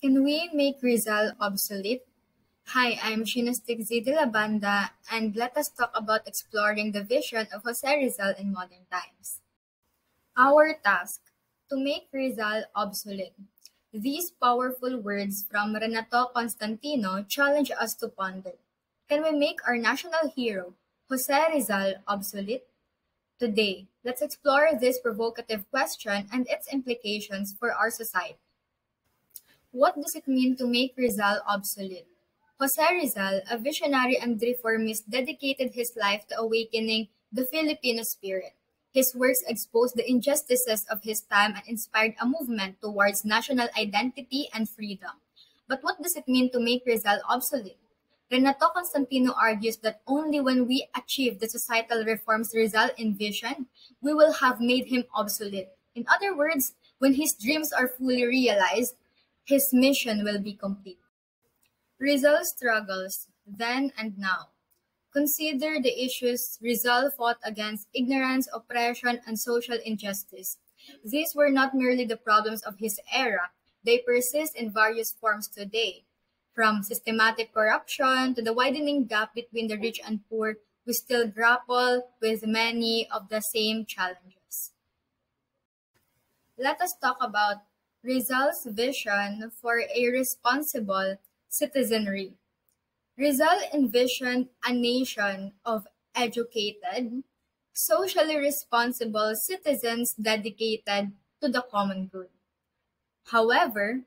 Can we make Rizal obsolete? Hi, I'm Shinastik Z. de la Banda, and let us talk about exploring the vision of Jose Rizal in modern times. Our task: to make Rizal obsolete. These powerful words from Renato Constantino challenge us to ponder. Can we make our national hero, Jose Rizal, obsolete? Today, let's explore this provocative question and its implications for our society. What does it mean to make Rizal obsolete? Jose Rizal, a visionary and reformist, dedicated his life to awakening the Filipino spirit. His works exposed the injustices of his time and inspired a movement towards national identity and freedom. But what does it mean to make Rizal obsolete? Renato Constantino argues that only when we achieve the societal reforms Rizal envisioned, we will have made him obsolete. In other words, when his dreams are fully realized, his mission will be complete. Rizal struggles, then and now. Consider the issues Rizal fought against: ignorance, oppression, and social injustice. These were not merely the problems of his era, they persist in various forms today. From systematic corruption to the widening gap between the rich and poor, we still grapple with many of the same challenges. Let us talk about Rizal's vision for a responsible citizenry. Rizal envisioned a nation of educated, socially responsible citizens dedicated to the common good. However,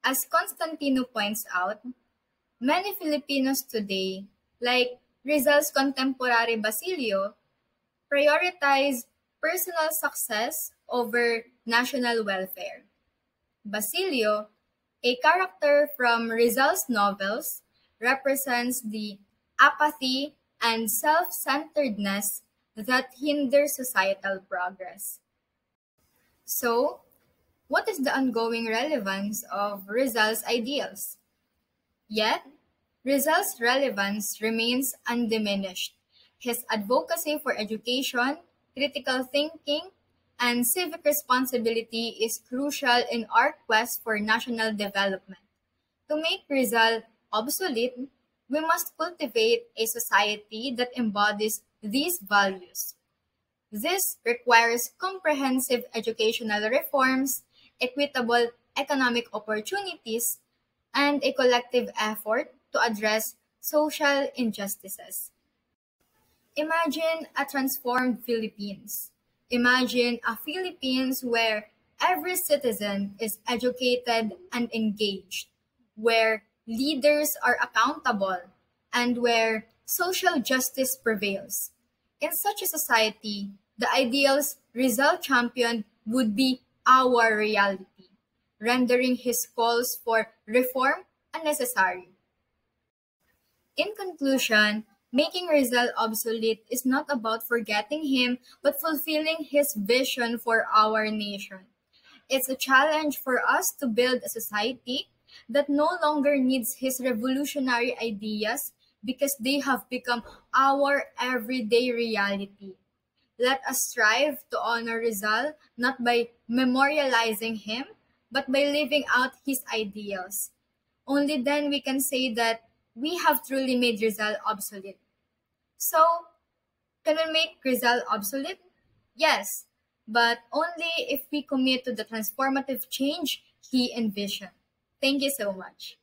as Constantino points out, many Filipinos today, like Rizal's contemporary Basilio, prioritize personal success over national welfare. Basilio, a character from Rizal's novels, represents the apathy and self-centeredness that hinder societal progress. So, what is the ongoing relevance of Rizal's ideals? Yet, Rizal's relevance remains undiminished. His advocacy for education, critical thinking, and civic responsibility is crucial in our quest for national development. To make Rizal obsolete, we must cultivate a society that embodies these values. This requires comprehensive educational reforms, equitable economic opportunities, and a collective effort to address social injustices. Imagine a transformed Philippines. Imagine a Philippines where every citizen is educated and engaged, where leaders are accountable, and where social justice prevails. In such a society, the ideals Rizal championed would be our reality, rendering his calls for reform unnecessary. In conclusion, making Rizal obsolete is not about forgetting him, but fulfilling his vision for our nation. It's a challenge for us to build a society that no longer needs his revolutionary ideas because they have become our everyday reality. Let us strive to honor Rizal not by memorializing him, but by living out his ideals. Only then we can say that we have truly made Rizal obsolete. So, can we make Rizal obsolete? Yes, but only if we commit to the transformative change he envisioned. Thank you so much.